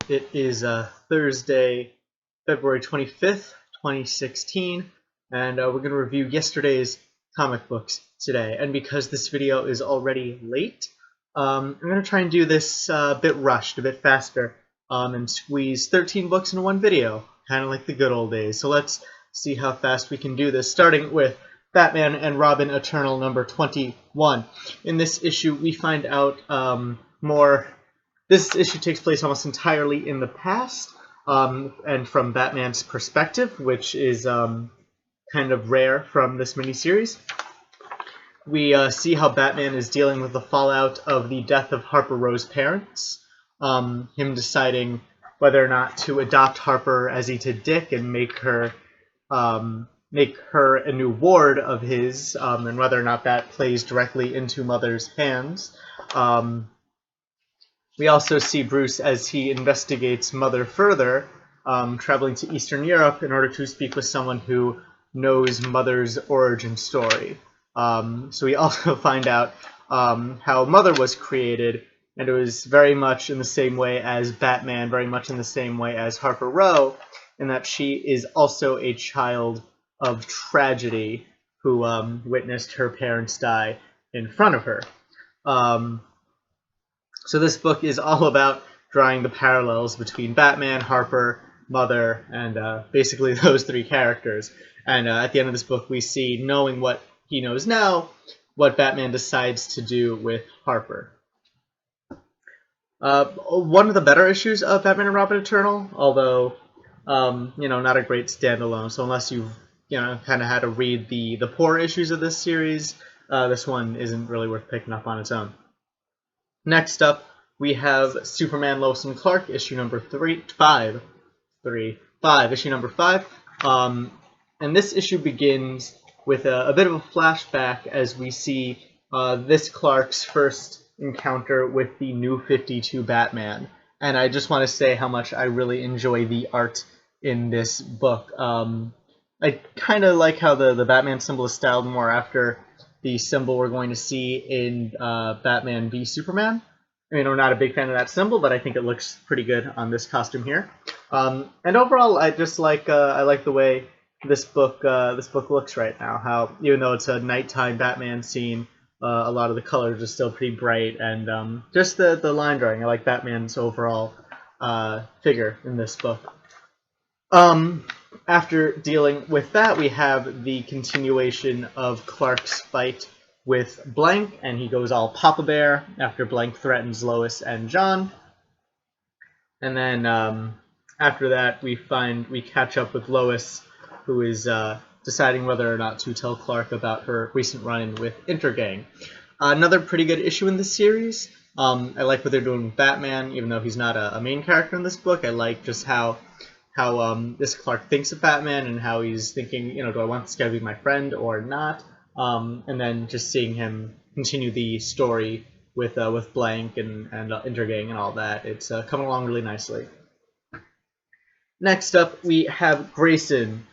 It is Thursday, February 25th, 2016, and we're going to review yesterday's comic books today. And because this video is already late, I'm going to try and do this a bit rushed, a bit faster, and squeeze 13 books in one video, kind of like the good old days. So let's see how fast we can do this, starting with Batman and Robin Eternal number 21. In this issue, we find out more. This issue takes place almost entirely in the past, and from Batman's perspective, which is kind of rare from this miniseries. We see how Batman is dealing with the fallout of the death of Harper Rowe's parents, him deciding whether or not to adopt Harper as he did Dick and make her a new ward of his, and whether or not that plays directly into Mother's hands. We also see Bruce as he investigates Mother further, traveling to Eastern Europe in order to speak with someone who knows Mother's origin story. So we also find out how Mother was created, and it was very much in the same way as Batman, very much in the same way as Harper Rowe, in that she is also a child of tragedy who witnessed her parents die in front of her. So this book is all about drawing the parallels between Batman, Harper, Mother, and basically those three characters. And at the end of this book, we see, knowing what he knows now, what Batman decides to do with Harper. One of the better issues of Batman and Robin Eternal, although not a great standalone. So unless you've kind of had to read the poor issues of this series, this one isn't really worth picking up on its own. Next up, we have Superman, Lois and Clark, issue number 5. Issue number 5. And this issue begins with a bit of a flashback as we see this Clark's first encounter with the New 52 Batman. And I just want to say how much I really enjoy the art in this book. I kind of like how the Batman symbol is styled more after the symbol we're going to see in Batman v Superman. I mean, I'm not a big fan of that symbol, but I think it looks pretty good on this costume here. And overall, I just like I like the way this book looks right now. How even though it's a nighttime Batman scene, a lot of the colors are still pretty bright, and just the line drawing. I like Batman's overall figure in this book. After dealing with that, we have the continuation of Clark's fight with Blank, and he goes all Papa Bear after Blank threatens Lois and John. And then after that, we catch up with Lois, who is deciding whether or not to tell Clark about her recent run-in with Intergang. Another pretty good issue in this series. I like what they're doing with Batman, even though he's not a main character in this book. I like just how this Clark thinks of Batman and how he's thinking, do I want this guy to be my friend or not? And then just seeing him continue the story with Blank and Intergang and all that. It's coming along really nicely. Next up, we have Grayson,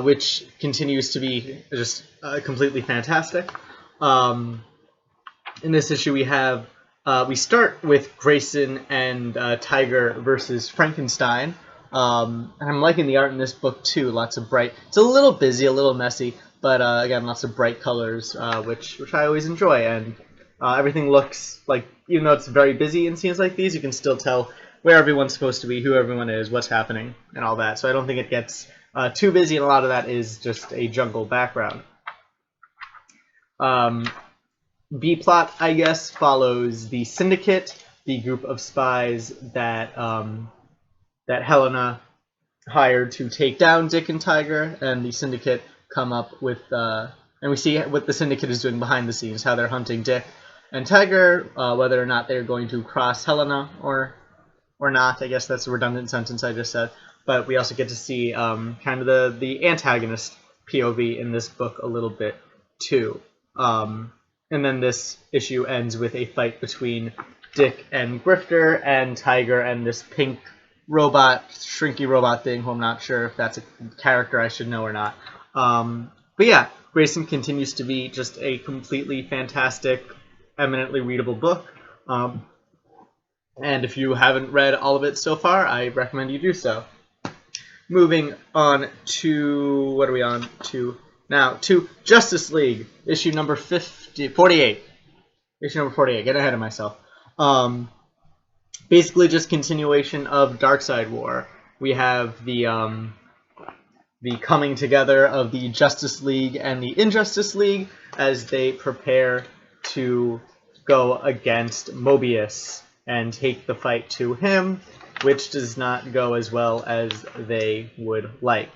which continues to be just completely fantastic. In this issue, we start with Grayson and Tiger versus Frankenstein. And I'm liking the art in this book too. Lots of bright. It's a little busy, a little messy, but again, lots of bright colors, which I always enjoy. And everything looks like, even though it's very busy in scenes like these, you can still tell where everyone's supposed to be, who everyone is, what's happening, and all that. So I don't think it gets too busy, and a lot of that is just a jungle background. B-plot, I guess, follows the Syndicate, the group of spies that Helena hired to take down Dick and Tiger, and the Syndicate come up with, and we see what the Syndicate is doing behind the scenes, how they're hunting Dick and Tiger, whether or not they're going to cross Helena or not. I guess that's a redundant sentence I just said. But we also get to see kind of the antagonist POV in this book a little bit too. And then this issue ends with a fight between Dick and Grifter, and Tiger and this pink robot, shrinky robot thing, who I'm not sure if that's a character I should know or not. But yeah, Grayson continues to be just a completely fantastic, eminently readable book. And if you haven't read all of it so far, I recommend you do so. Moving on to, what are we on to now? To Justice League, issue number 48. Issue number 48, getting ahead of myself. Basically just continuation of Darkseid War. We have the coming together of the Justice League and the Injustice League as they prepare to go against Mobius and take the fight to him, which does not go as well as they would like.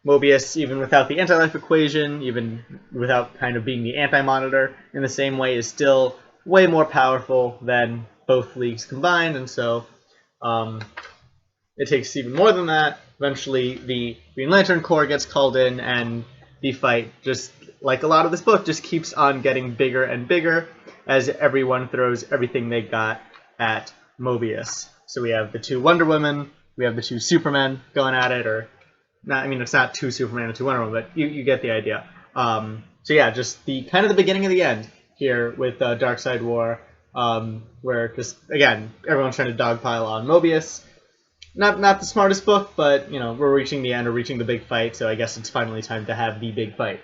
Mobius, even without the anti-life equation, even without kind of being the anti-monitor, in the same way, is still way more powerful than both leagues combined, and so it takes even more than that. Eventually, the Green Lantern Corps gets called in, and the fight, just like a lot of this book, just keeps on getting bigger and bigger as everyone throws everything they got at Mobius. So we have the two Wonder Women, we have the two Supermen going at it, or not. I mean, it's not two Superman and two Wonder Women, but you get the idea. So yeah, just the kind of the beginning of the end here with Darkseid War, where just again everyone's trying to dogpile on Mobius. Not the smartest book, but you know we're reaching the end, or reaching the big fight, so I guess it's finally time to have the big fight.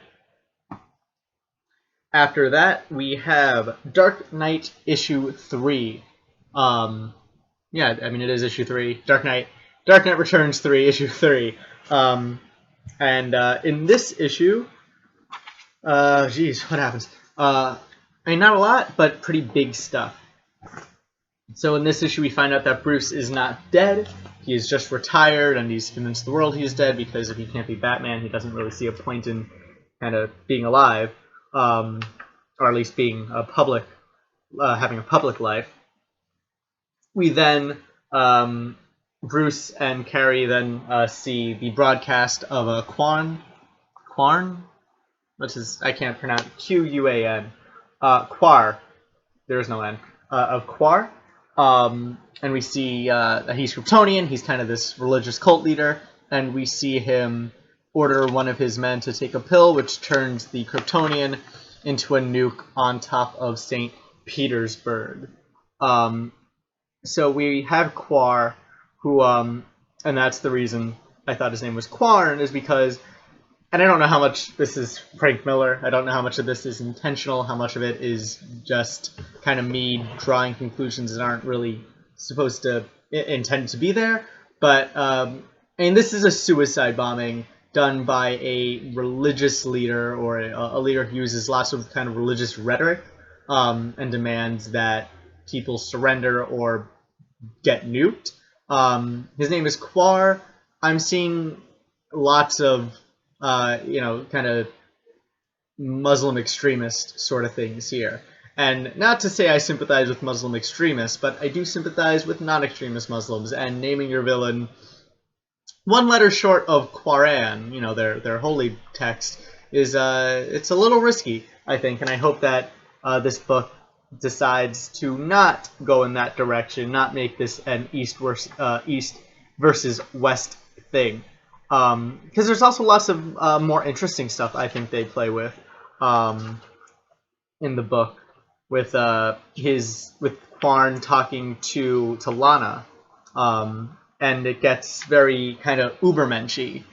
After that, we have Dark Knight issue 3. Yeah, I mean it is issue 3. Dark Knight Returns 3, issue 3. And in this issue, geez, what happens? I mean, not a lot, but pretty big stuff. So in this issue, we find out that Bruce is not dead. He is just retired, and he's convinced the world he's dead because if he can't be Batman, he doesn't really see a point in kind of being alive, or at least being a public, having a public life. We then, Bruce and Carrie then see the broadcast of a Quarn, which is, I can't pronounce, Q-U-A-N, Quar, there is no N, of Quar. And we see that he's Kryptonian, he's kind of this religious cult leader, and we see him order one of his men to take a pill, which turns the Kryptonian into a nuke on top of St. Petersburg. So we have Quar, who, and that's the reason I thought his name was Quarn, is because, and I don't know how much this is Frank Miller, I don't know how much of this is intentional, how much of it is just kind of me drawing conclusions that aren't really supposed to, intended to be there, but, I mean, this is a suicide bombing done by a religious leader, or a leader who uses lots of kind of religious rhetoric, and demands that people surrender or get nuked. His name is Quar. I'm seeing lots of, kind of Muslim extremist sort of things here. And not to say I sympathize with Muslim extremists, but I do sympathize with non-extremist Muslims, and naming your villain one letter short of Quran, their holy text, is it's a little risky, I think, and I hope that this book decides to not go in that direction, not make this an East versus West thing. Because there's also lots of more interesting stuff I think they play with in the book, with Quarn talking to Lana, and it gets very kind of Ubermensch-y.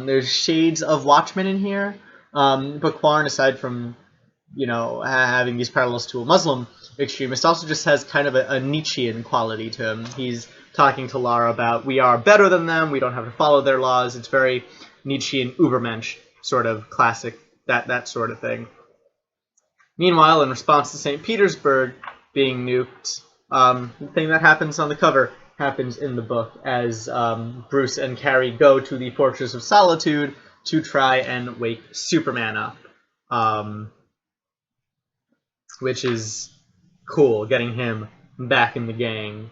There's shades of Watchmen in here, but Quarn, aside from having these parallels to a Muslim extremist, also just has kind of a Nietzschean quality to him. He's talking to Lara about, we are better than them, we don't have to follow their laws. It's very Nietzschean Ubermensch, sort of classic, that sort of thing. Meanwhile, in response to St. Petersburg being nuked, the thing that happens on the cover happens in the book, as Bruce and Carrie go to the Fortress of Solitude to try and wake Superman up. Which is cool, getting him back in the game,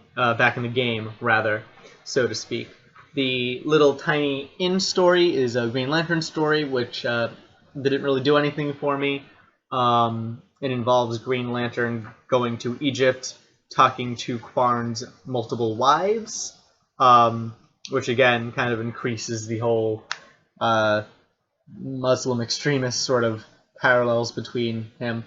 so to speak. The little tiny in story is a Green Lantern story, which didn't really do anything for me. It involves Green Lantern going to Egypt, talking to Quarn's multiple wives, which again kind of increases the whole Muslim extremist sort of parallels between him.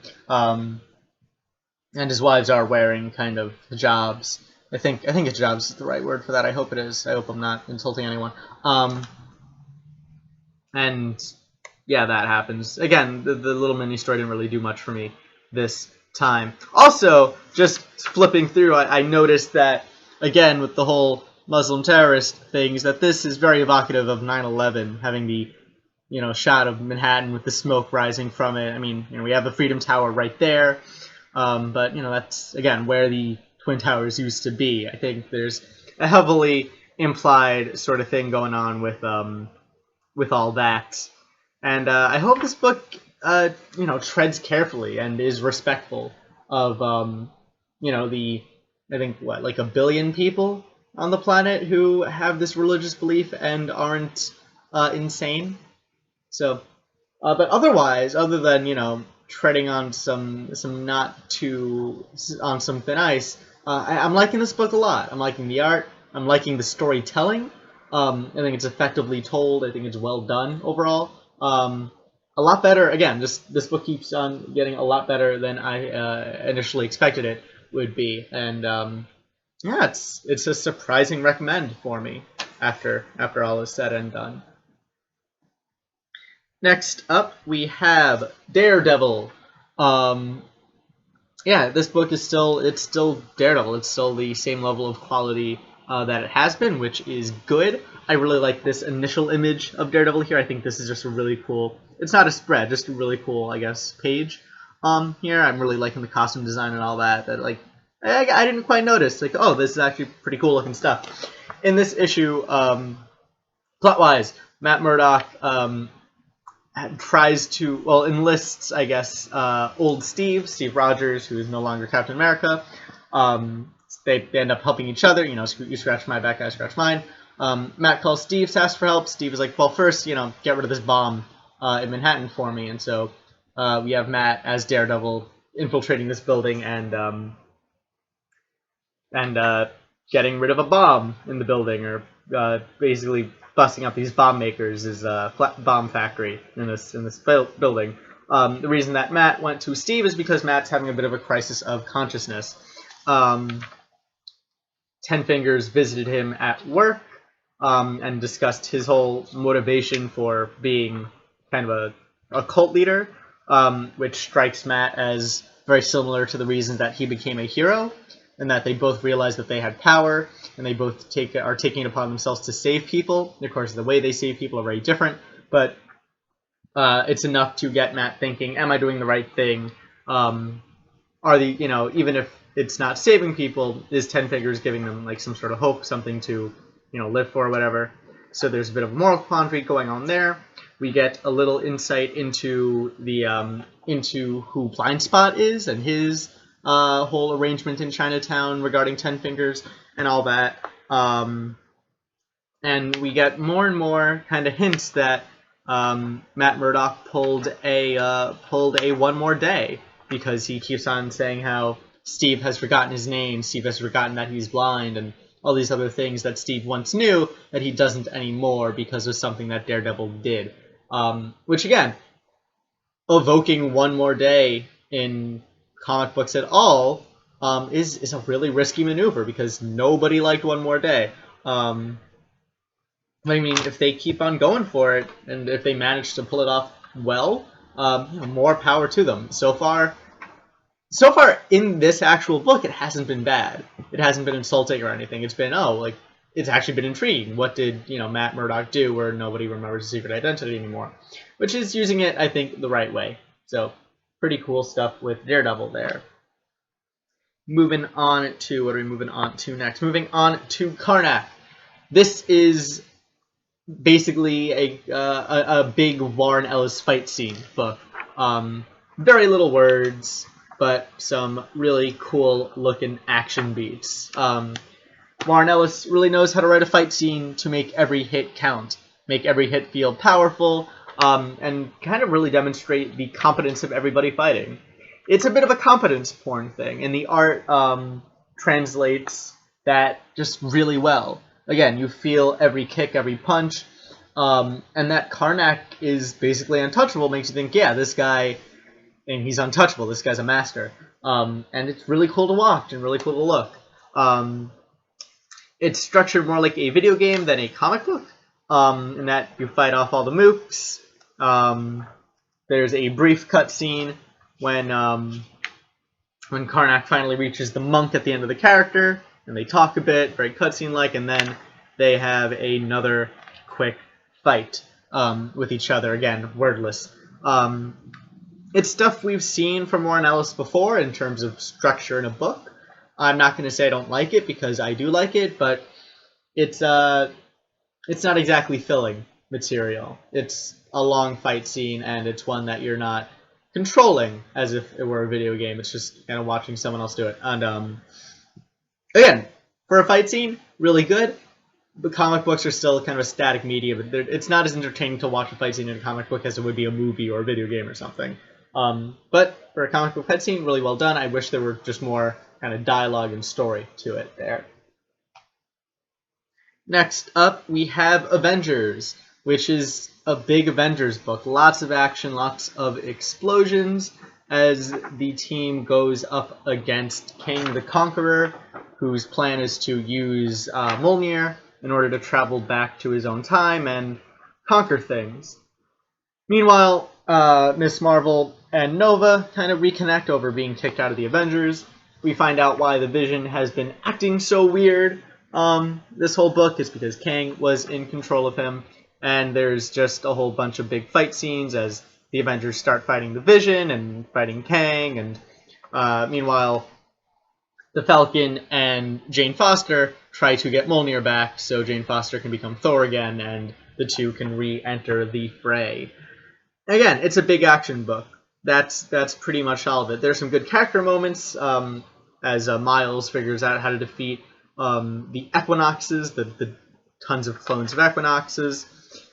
and his wives are wearing kind of hijabs. I think hijabs is the right word for that. I hope it is. I hope I'm not insulting anyone. And yeah, that happens. Again, the little mini story didn't really do much for me this time. Also, just flipping through, I noticed that, again, with the whole Muslim terrorist things, that this is very evocative of 9/11, having the shot of Manhattan with the smoke rising from it. I mean, we have the Freedom Tower right there, but that's again where the Twin Towers used to be. I think there's a heavily implied sort of thing going on with all that, and I hope this book treads carefully and is respectful of the I think like 1 billion people on the planet who have this religious belief and aren't insane. So, but otherwise, other than treading on some not too on some thin ice, I'm liking this book a lot. I'm liking the art. I'm liking the storytelling. I think it's effectively told. I think it's well done overall. A lot better. Again, just this book keeps on getting a lot better than I initially expected it would be, and yeah, it's a surprising recommend for me after all is said and done. Next up, we have Daredevil. Yeah, this book is still Daredevil. It's still the same level of quality that it has been, which is good. I really like this initial image of Daredevil here. I think this is just a really cool. It's not a spread, just a really cool, I guess, page. Here I'm really liking the costume design and all that. That like I didn't quite notice. Like, oh, this is actually pretty cool looking stuff. In this issue, plot-wise, Matt Murdock tries to, enlists, I guess, old Steve Rogers, who is no longer Captain America. They end up helping each other. You scratch my back, I scratch mine. Matt calls Steve to ask for help. Steve is like, well, first, get rid of this bomb in Manhattan for me. And so we have Matt as Daredevil infiltrating this building and getting rid of a bomb in the building, or basically busting up these bomb makers' bomb factory in this building. The reason that Matt went to Steve is because Matt's having a bit of a crisis of consciousness. Ten Fingers visited him at work and discussed his whole motivation for being kind of a cult leader, which strikes Matt as very similar to the reasons that he became a hero, and that they both realized that they had power, and they both are taking it upon themselves to save people. Of course, the way they save people are very different, but it's enough to get Matt thinking, am I doing the right thing? Even if it's not saving people, is Ten Fingers giving them like some sort of hope, something to live for or whatever? So there's a bit of a moral quandary going on there. We get a little insight into the into who Blind Spot is and his whole arrangement in Chinatown regarding Ten Fingers and all that. And we get more and more kind of hints that Matt Murdock pulled a one more day, because he keeps on saying how Steve has forgotten his name, Steve has forgotten that he's blind, and all these other things that Steve once knew that he doesn't anymore because of something that Daredevil did. Which, again, evoking one more day in comic books at all is a really risky maneuver, because nobody liked One More Day. I mean, if they keep on going for it, and if they manage to pull it off well, more power to them. So far in this actual book, it hasn't been bad. It hasn't been insulting or anything. It's been, it's actually been intriguing. What did, Matt Murdock do where nobody remembers his secret identity anymore? Which is using it, I think, the right way. So, pretty cool stuff with Daredevil there. Moving on to, what are we moving on to next? Moving on to Karnak. This is basically a big Warren Ellis fight scene book. Very little words, but some really cool looking action beats. Warren Ellis really knows how to write a fight scene to make every hit count, make every hit feel powerful, and kind of really demonstrate the competence of everybody fighting. It's a bit of a competence porn thing, and the art translates that just really well. Again, you feel every kick, every punch, and that Karnak is basically untouchable makes you think, yeah, this guy, and he's untouchable, this guy's a master. And it's really cool to watch and really cool to look. It's structured more like a video game than a comic book, in that you fight off all the mooks. There's a brief cutscene when Karnak finally reaches the monk at the end of the character, and they talk a bit, very cutscene-like, and then they have another quick fight with each other, again, wordless. It's stuff we've seen from Warren Ellis before in terms of structure in a book. I'm not going to say I don't like it, because I do like it, but it's not exactly filling material. It's a long fight scene, and it's one that you're not controlling as if it were a video game. It's just kind of watching someone else do it. And again, for a fight scene, really good. But comic books are still kind of a static medium. It's not as entertaining to watch a fight scene in a comic book as it would be a movie or a video game or something. But for a comic book fight scene, really well done. I wish there were just more kind of dialogue and story to it there. Next up, we have Avengers, which is a big Avengers book. Lots of action, lots of explosions as the team goes up against Kang the Conqueror, whose plan is to use Mjolnir in order to travel back to his own time and conquer things. Meanwhile, Ms. Marvel and Nova kind of reconnect over being kicked out of the Avengers. We find out why the Vision has been acting so weird this whole book is because Kang was in control of him, and there's just a whole bunch of big fight scenes as the Avengers start fighting the Vision and fighting Kang, and meanwhile, the Falcon and Jane Foster try to get Mjolnir back so Jane Foster can become Thor again, and the two can re-enter the fray. Again, it's a big action book. That's pretty much all of it. There's some good character moments as Miles figures out how to defeat the Equinoxes, the tons of clones of Equinoxes.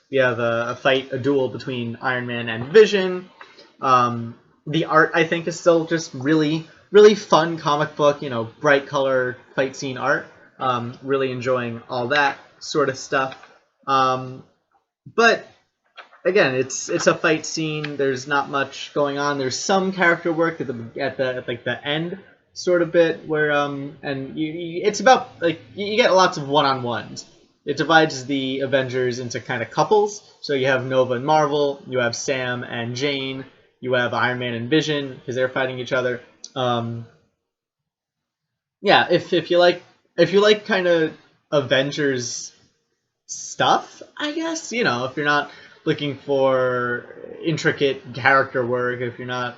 We have a duel between Iron Man and Vision. The art, I think, is still just really, really fun comic book, bright color fight scene art. Really enjoying all that sort of stuff. But again, it's a fight scene. There's not much going on. There's some character work at the end sort of bit where it's about you get lots of one-on-ones. It divides the Avengers into kind of couples. So you have Nova and Marvel, you have Sam and Jane, you have Iron Man and Vision because they're fighting each other. Yeah, if you like kind of Avengers stuff, I guess, if you're not looking for intricate character work, if you're not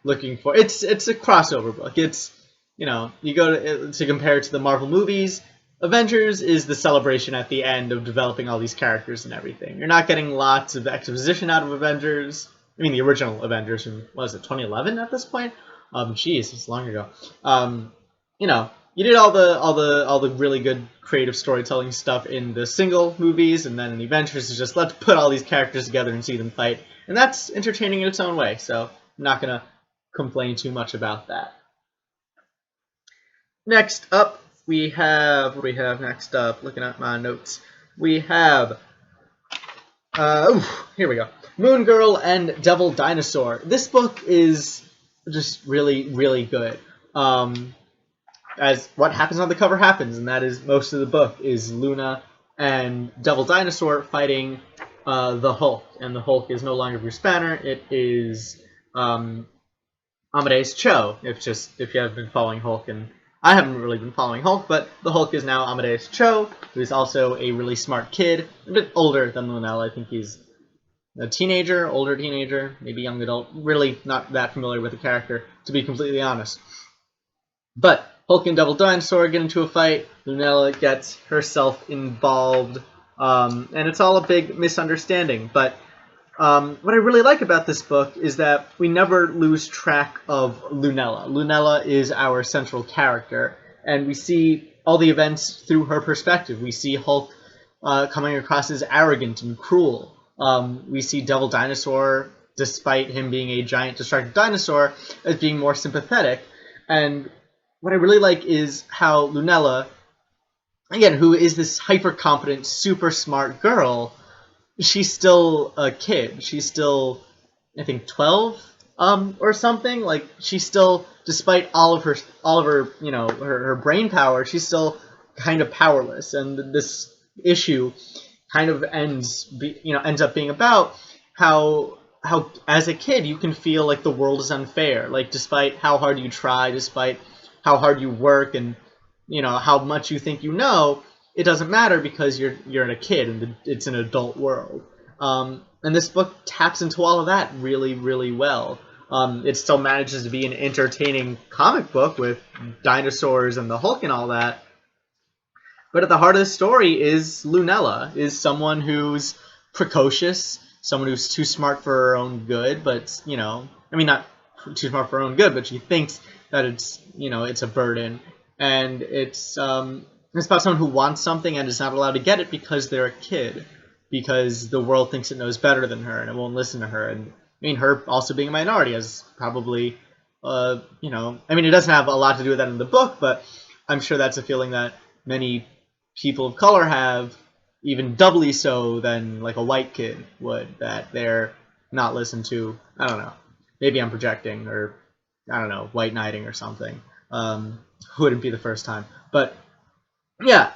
looking for it's a crossover book. It's you go to compare it to the Marvel movies. Avengers is the celebration at the end of developing all these characters and everything. You're not getting lots of exposition out of Avengers. I mean, the original Avengers from, what was it, 2011 at this point? Jeez, it's long ago. You did all the really good creative storytelling stuff in the single movies, and then in the Avengers is just let's put all these characters together and see them fight, and that's entertaining in its own way. So I'm not gonna complain too much about that. Next up, we have what do we have next up? Looking at my notes, we have here we go. Moon Girl and Devil Dinosaur. This book is just really, really good. As what happens on the cover happens, and that is most of the book is Luna and Devil Dinosaur fighting the Hulk, and the Hulk is no longer Bruce Banner. It is Amadeus Cho. If you have been following Hulk, and I haven't really been following Hulk, but the Hulk is now Amadeus Cho, who is also a really smart kid, a bit older than Lunella. I think he's a teenager, older teenager, maybe young adult. Really not that familiar with the character, to be completely honest. But Hulk and Devil Dinosaur get into a fight. Lunella gets herself involved, and it's all a big misunderstanding. But what I really like about this book is that we never lose track of Lunella. Lunella is our central character, and we see all the events through her perspective. We see Hulk coming across as arrogant and cruel. We see Devil Dinosaur, despite him being a giant destructive dinosaur, as being more sympathetic. And what I really like is how Lunella, again, who is this hyper-competent, super smart girl, she's still a kid. She's still, I think, 12, or something. Like she's still, despite all of her her brain power, she's still kind of powerless. And this issue kind of ends up being about how as a kid you can feel like the world is unfair. Like despite how hard you try, despite how hard you work, and how much you think it doesn't matter because you're a kid and it's an adult world. And this book taps into all of that really, really well. It still manages to be an entertaining comic book with dinosaurs and the Hulk and all that. But at the heart of the story is Lunella, is someone who's precocious, someone who's too smart for her own good, but, not too smart for her own good, but she thinks that it's a burden. And it's about someone who wants something and is not allowed to get it because they're a kid, because the world thinks it knows better than her and it won't listen to her. And her also being a minority has probably, it doesn't have a lot to do with that in the book, but I'm sure that's a feeling that many people of color have, even doubly so than like a white kid would, that they're not listened to. I don't know. Maybe I'm projecting, or I don't know, white knighting or something. Wouldn't be the first time. But yeah,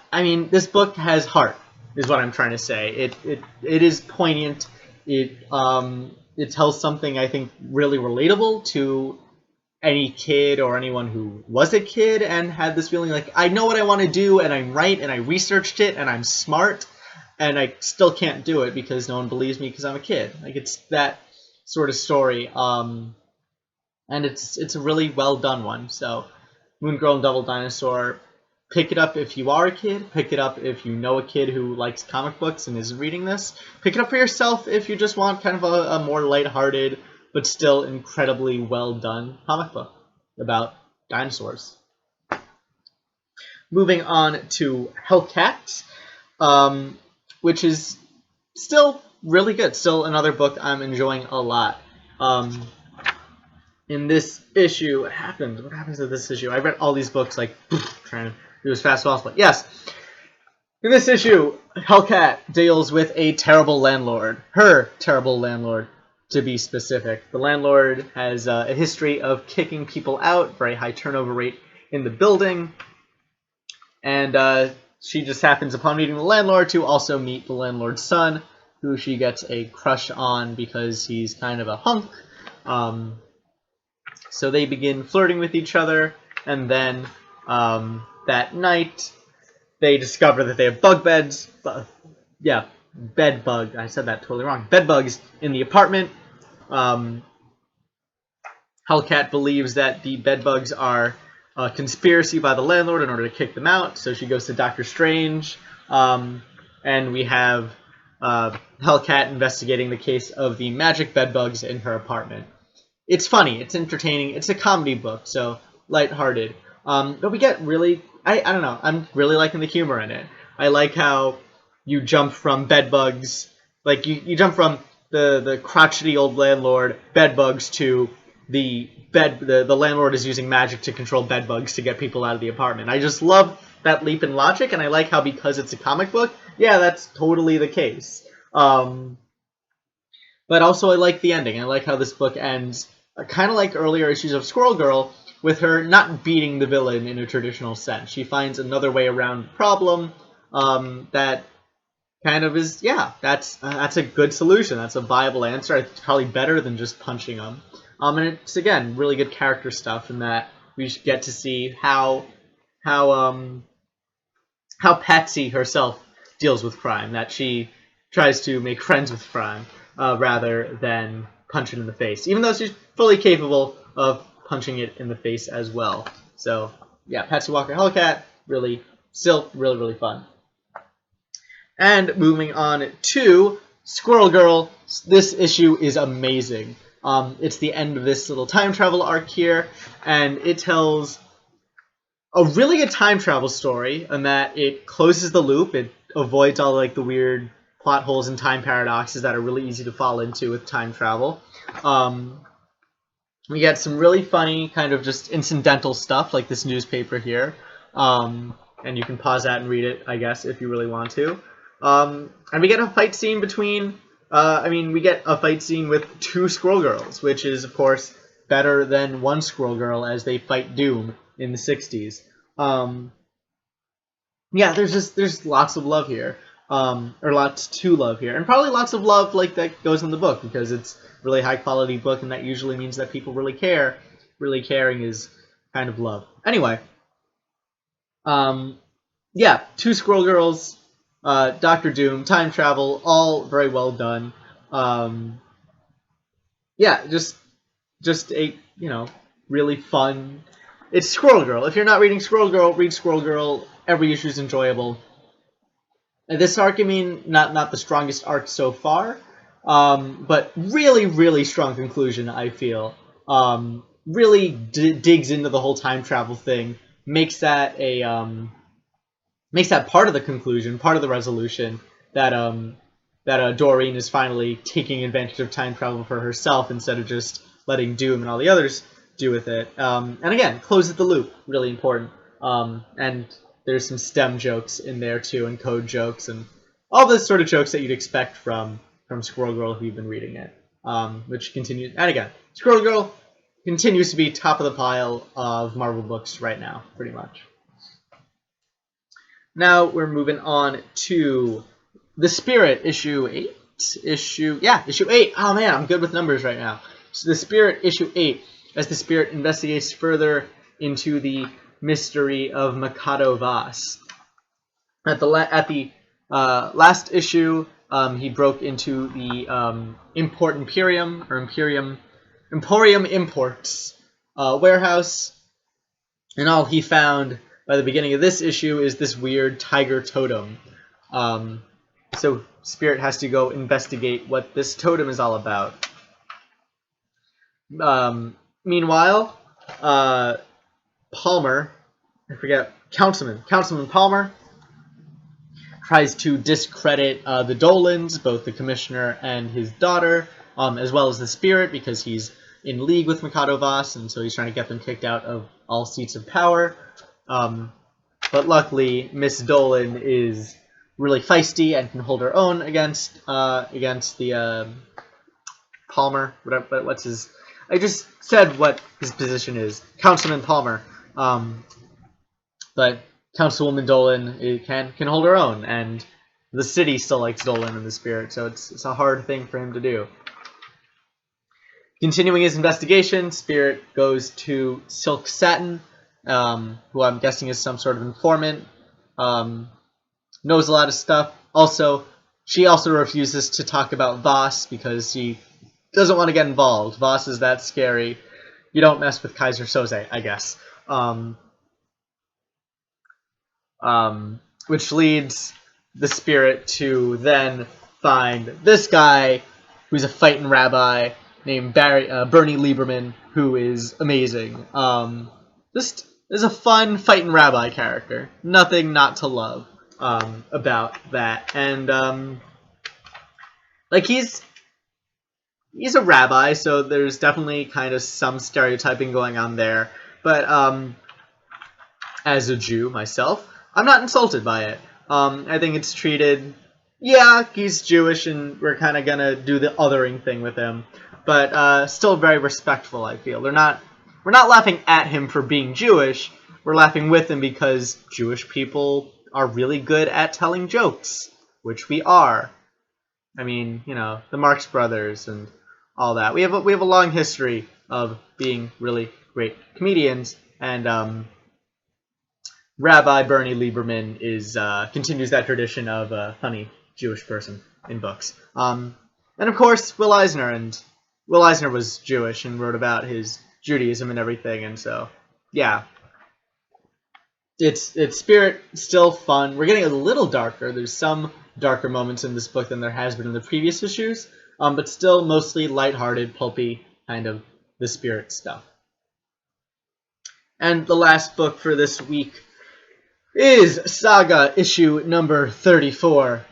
this book has heart, is what I'm trying to say. It is poignant. It tells something I think really relatable to any kid or anyone who was a kid and had this feeling like, I know what I want to do and I'm right and I researched it and I'm smart and I still can't do it because no one believes me because I'm a kid. Like, it's that sort of story. And it's a really well done one. So Moon Girl and Devil Dinosaur, pick it up if you are a kid. Pick it up if you know a kid who likes comic books and is reading this. Pick it up for yourself if you just want kind of a more lighthearted but still incredibly well done comic book about dinosaurs. Moving on to Hellcat, which is still really good. Still another book I'm enjoying a lot. In this issue, what happens to this issue? I read all these books trying to do as fast as possible. Yes. In this issue, Hellcat deals with a terrible landlord. Her terrible landlord, to be specific. The landlord has a history of kicking people out, very high turnover rate in the building. And she just happens, upon meeting the landlord, to also meet the landlord's son, who she gets a crush on because he's kind of a hunk. So they begin flirting with each other, and then that night they discover that they have bug beds. Bed bug. I said that totally wrong. Bed bugs in the apartment. Hellcat believes that the bed bugs are a conspiracy by the landlord in order to kick them out, so she goes to Dr. Strange, and we have Hellcat investigating the case of the magic bed bugs in her apartment. It's funny, it's entertaining, it's a comedy book, so lighthearted. But we get really, I don't know, I'm really liking the humor in it. I like how you jump from bed bugs, like you jump from the crotchety old landlord bed bugs to the landlord is using magic to control bed bugs to get people out of the apartment. I just love that leap in logic, and I like how, because it's a comic book, yeah, that's totally the case. But also I like the ending. I like how this book ends, kind of like earlier issues of Squirrel Girl, with her not beating the villain in a traditional sense. She finds another way around the problem that kind of is, yeah, that's a good solution. That's a viable answer. It's probably better than just punching them. And it's, again, really good character stuff in that we get to see how Patsy herself deals with crime, that she tries to make friends with crime rather than punch it in the face, even though she's fully capable of punching it in the face as well. So, yeah, Patsy Walker Hellcat, still really fun. And moving on to Squirrel Girl, this issue is amazing. It's the end of this little time travel arc here, and it tells a really good time travel story in that it closes the loop. It avoids all the weird plot holes and time paradoxes that are really easy to fall into with time travel. We get some really funny kind of just incidental stuff like this newspaper here, and you can pause that and read it, I guess, if you really want to. And we get a fight scene between I mean, we get a fight scene with 2 Squirrel Girls, which is, of course, better than 1 Squirrel Girl as they fight Doom in the 60s. Yeah, there's lots of love here, or lots to love here, and probably lots of love like that goes in the book because it's a really high quality book, and that usually means that people really care. Really caring is kind of love. Anyway, yeah, 2 Squirrel Girls, Doctor Doom, time travel, all very well done. Yeah, just a really fun. It's Squirrel Girl. If you're not reading Squirrel Girl, read Squirrel Girl. Every issue is enjoyable. And this arc, I mean, not the strongest arc so far, but really, really strong conclusion, I feel. Really digs into the whole time travel thing, makes that part of the conclusion, part of the resolution, that Doreen is finally taking advantage of time travel for herself instead of just letting Doom and all the others do with it. And again, closes the loop, really important. And there's some STEM jokes in there too, and code jokes, and all the sort of jokes that you'd expect from Squirrel Girl if you've been reading it. Which continues, and again, Squirrel Girl continues to be top of the pile of Marvel books right now, pretty much. Now we're moving on to The Spirit, issue 8. Issue 8. Oh man, I'm good with numbers right now. So The Spirit, issue 8, as the Spirit investigates further into the mystery of Mikado Vas. At the last issue, he broke into the Emporium Imports warehouse, and all he found by the beginning of this issue is this weird tiger totem. So Spirit has to go investigate what this totem is all about. Meanwhile, Palmer, Councilman Palmer, tries to discredit the Dolans, both the Commissioner and his daughter, as well as the Spirit, because he's in league with Mikado Vas, and so he's trying to get them kicked out of all seats of power. But luckily, Miss Dolan is really feisty and can hold her own against the Palmer. What's his? I just said what his position is, Councilman Palmer. But Councilwoman Dolan can hold her own, and the city still likes Dolan and the Spirit, so it's a hard thing for him to do. Continuing his investigation, Spirit goes to Silk Satin, who I'm guessing is some sort of informant, knows a lot of stuff. She also refuses to talk about Voss because she doesn't want to get involved. Voss is that scary. You don't mess with Kaiser Soze, I guess. Which leads the Spirit to then find this guy who's a fighting rabbi named Bernie Lieberman, who is amazing. Just is a fun fighting rabbi character. Nothing not to love about that. And he's a rabbi, so there's definitely kind of some stereotyping going on there. But as a Jew myself, I'm not insulted by it. I think it's treated, yeah, he's Jewish and we're kind of going to do the othering thing with him. But still very respectful, I feel. We're not laughing at him for being Jewish. We're laughing with him because Jewish people are really good at telling jokes, which we are. I mean, the Marx Brothers and all that. We have a long history of being really great comedians, and Rabbi Bernie Lieberman continues that tradition of a funny Jewish person in books. And of course, Will Eisner, and Will Eisner was Jewish and wrote about his Judaism and everything, and so, yeah. It's Spirit, still fun. We're getting a little darker. There's some darker moments in this book than there has been in the previous issues, but still mostly lighthearted, pulpy, kind of the Spirit stuff. And the last book for this week is Saga, issue number 34,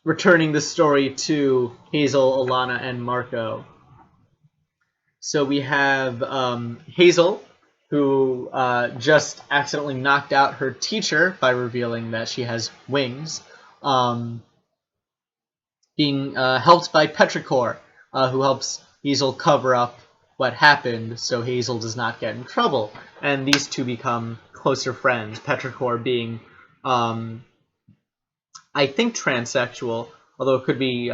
returning the story to Hazel, Alana, and Marco. So we have Hazel, who just accidentally knocked out her teacher by revealing that she has wings. being helped by Petrichor, who helps Hazel cover up what happened so Hazel does not get in trouble. And these two become closer friends, Petrichor being, I think, transsexual, although it could be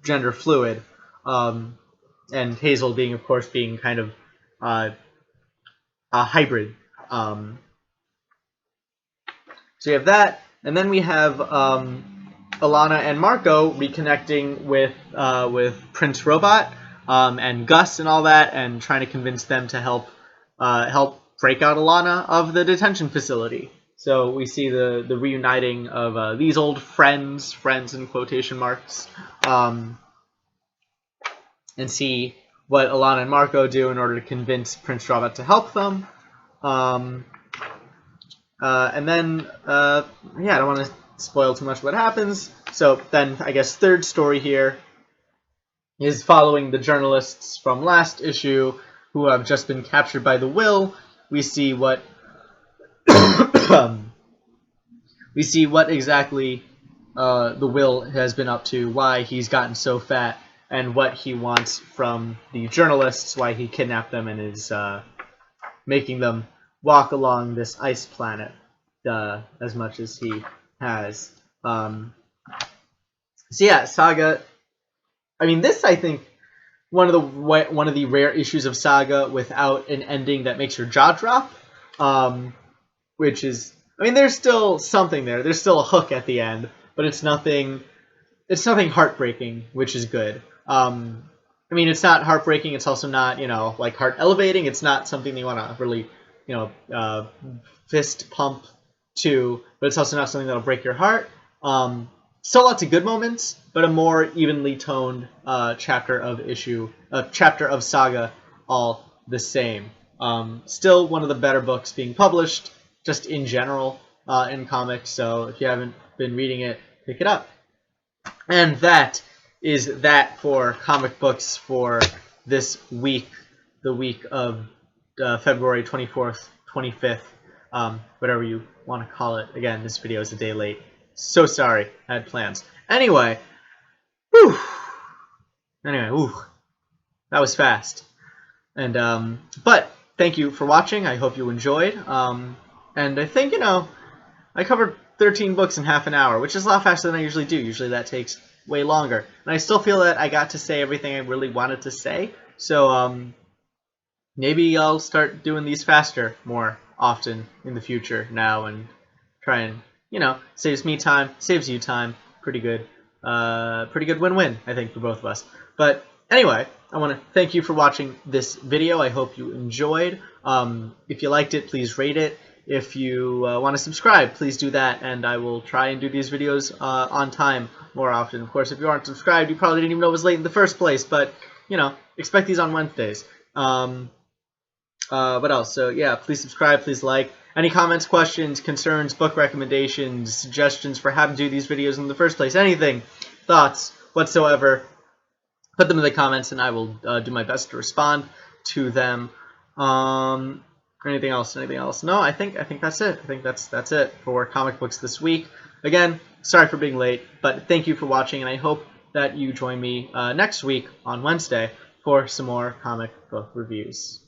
gender fluid, and Hazel being, of course, being kind of a hybrid. So you have that, and then we have Alana and Marco reconnecting with Prince Robot and Gus and all that, and trying to convince them to help break out Alana of the detention facility. So we see the reuniting of these old friends in quotation marks, and see what Alana and Marco do in order to convince Prince Robot to help them. And then, I don't want to spoil too much of what happens. So then, I guess, third story here is following the journalists from last issue who have just been captured by the Will. We see what exactly the Will has been up to, why he's gotten so fat, and what he wants from the journalists, why he kidnapped them and is making them walk along this ice planet as much as he has. So yeah, Saga. I mean, this, I think, one of the rare issues of Saga without an ending that makes your jaw drop. Which is, I mean, there's still something there. There's still a hook at the end, but it's nothing heartbreaking, which is good. I mean, it's not heartbreaking. It's also not, like heart elevating. It's not something you want to really, fist pump to, but it's also not something that'll break your heart. Still lots of good moments, but a more evenly toned chapter of Saga all the same. Still one of the better books being published, just in general, in comics. So if you haven't been reading it, pick it up. And that is that for comic books for this week, the week of February 24th, 25th, whatever you want to call it. Again, this video is a day late. So sorry, I had plans. Anyway, that was fast. And but thank you for watching. I hope you enjoyed. And I think, I covered 13 books in half an hour, which is a lot faster than I usually do. Usually that takes way longer. And I still feel that I got to say everything I really wanted to say. So maybe I'll start doing these faster more often in the future now, and try and, saves me time, saves you time. Pretty good win-win, I think, for both of us. But anyway, I want to thank you for watching this video. I hope you enjoyed. If you liked it, please rate it. If you want to subscribe, please do that, and I will try and do these videos on time more often. Of course, if you aren't subscribed, you probably didn't even know it was late in the first place, but, expect these on Wednesdays. What else? So, yeah, please subscribe, please like. Any comments, questions, concerns, book recommendations, suggestions for how to do these videos in the first place, anything, thoughts whatsoever, put them in the comments, and I will do my best to respond to them. Anything else? No, I think that's it. I think that's it for comic books this week. Again, sorry for being late, but thank you for watching, and I hope that you join me next week on Wednesday for some more comic book reviews.